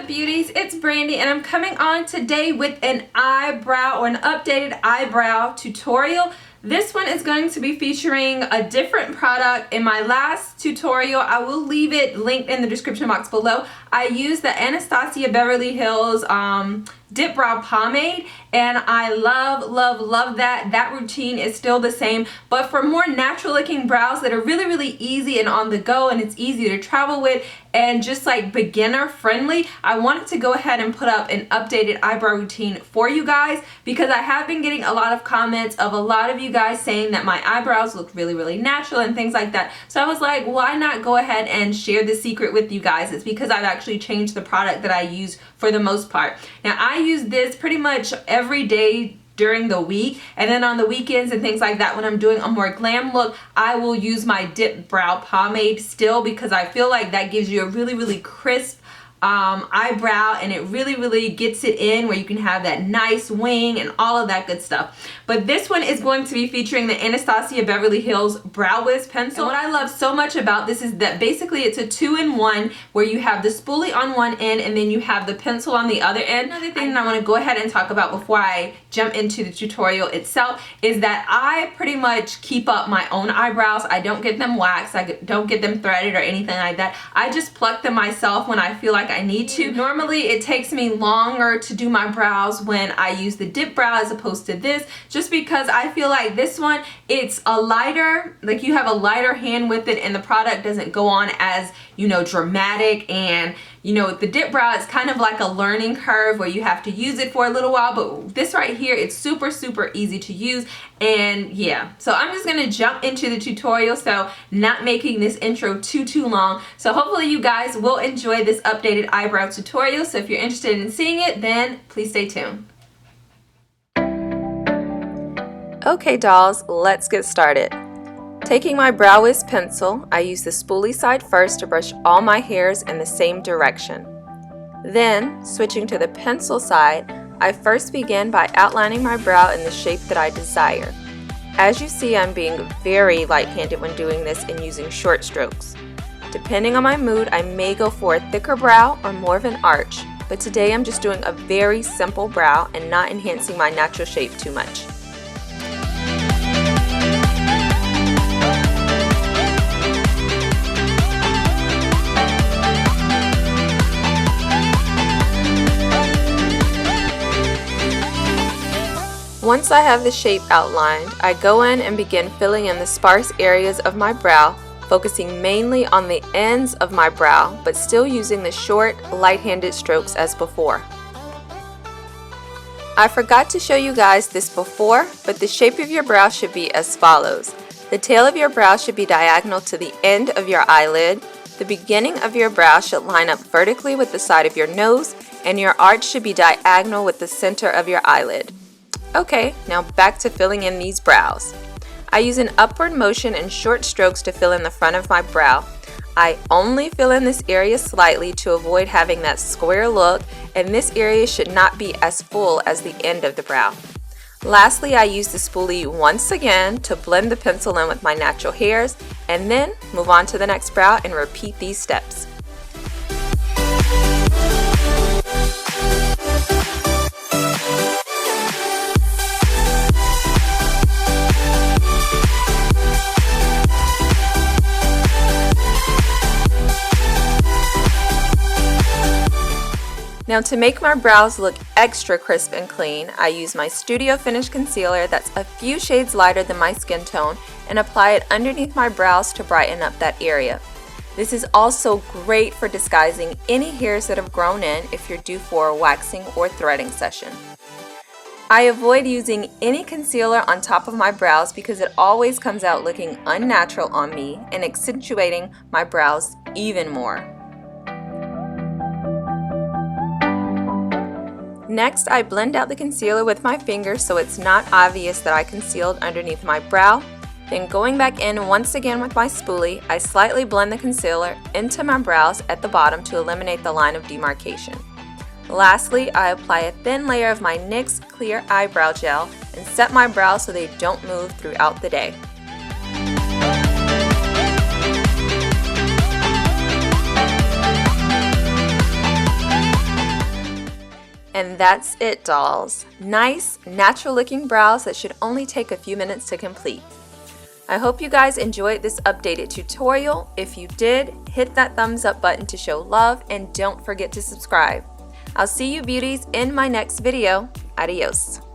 Beauties, it's Brandi and I'm coming on today with an eyebrow or an updated eyebrow tutorial. This one is going to be featuring a different product. In my last tutorial, I will leave it linked in the description box below. I used the Anastasia Beverly Hills Dipbrow Pomade, and I love that. That routine is still the same, but for more natural looking brows that are really easy and on the go, and it's easy to travel with and just like beginner friendly, I wanted to go ahead and put up an updated eyebrow routine for you guys because I have been getting a lot of comments of a lot of you guys saying that my eyebrows look really natural and things like that. So I was like, why not go ahead and share the secret with you guys? It's because I've actually changed the product that I use for the most part. Now I use this pretty much every day during the week, and then on the weekends and things like that, when I'm doing a more glam look, I will use my Dipbrow Pomade still because I feel like that gives you a really crisp eyebrow, and it really gets it in where you can have that nice wing and all of that good stuff. But this one is going to be featuring the Anastasia Beverly Hills Brow Wiz pencil. And what I love so much about this is that basically it's a 2-in-1 where you have the spoolie on one end and then you have the pencil on the other end. Another thing that I want to go ahead and talk about before I jump into the tutorial itself is that I pretty much keep up my own eyebrows. I don't get them waxed, I don't get them threaded or anything like that. I just pluck them myself when I feel like I need to. Normally it takes me longer to do my brows when I use the dip brow as opposed to this, just because I feel like this one, it's a lighter, like you have a lighter hand with it, and the product doesn't go on as, you know, dramatic. And you know, the dip brow is kind of like a learning curve where you have to use it for a little while, but this right here, it's super easy to use. And yeah, so I'm just gonna jump into the tutorial, so not making this intro too long. So hopefully you guys will enjoy this updated eyebrow tutorial. So if you're interested in seeing it, then please stay tuned. Okay dolls, let's get started. Taking my Brow Wiz pencil, I use the spoolie side first to brush all my hairs in the same direction. Then, switching to the pencil side, I first begin by outlining my brow in the shape that I desire. As you see, I'm being very light-handed when doing this and using short strokes. Depending on my mood, I may go for a thicker brow or more of an arch, but today I'm just doing a very simple brow and not enhancing my natural shape too much. Once I have the shape outlined, I go in and begin filling in the sparse areas of my brow, focusing mainly on the ends of my brow, but still using the short, light-handed strokes as before. I forgot to show you guys this before, but the shape of your brow should be as follows. The tail of your brow should be diagonal to the end of your eyelid, the beginning of your brow should line up vertically with the side of your nose, and your arch should be diagonal with the center of your eyelid. Okay, now back to filling in these brows. I use an upward motion and short strokes to fill in the front of my brow. I only fill in this area slightly to avoid having that square look, and this area should not be as full as the end of the brow. Lastly, I use the spoolie once again to blend the pencil in with my natural hairs, and then move on to the next brow and repeat these steps. Now to make my brows look extra crisp and clean, I use my Studio Finish concealer that's a few shades lighter than my skin tone and apply it underneath my brows to brighten up that area. This is also great for disguising any hairs that have grown in if you're due for a waxing or threading session. I avoid using any concealer on top of my brows because it always comes out looking unnatural on me and accentuating my brows even more. Next, I blend out the concealer with my fingers so it's not obvious that I concealed underneath my brow. Then going back in once again with my spoolie, I slightly blend the concealer into my brows at the bottom to eliminate the line of demarcation. Lastly, I apply a thin layer of my NYX Clear Eyebrow Gel and set my brows so they don't move throughout the day. And that's it, dolls. Nice, natural looking brows that should only take a few minutes to complete. I hope you guys enjoyed this updated tutorial. If you did, hit that thumbs up button to show love and don't forget to subscribe. I'll see you beauties in my next video. Adios.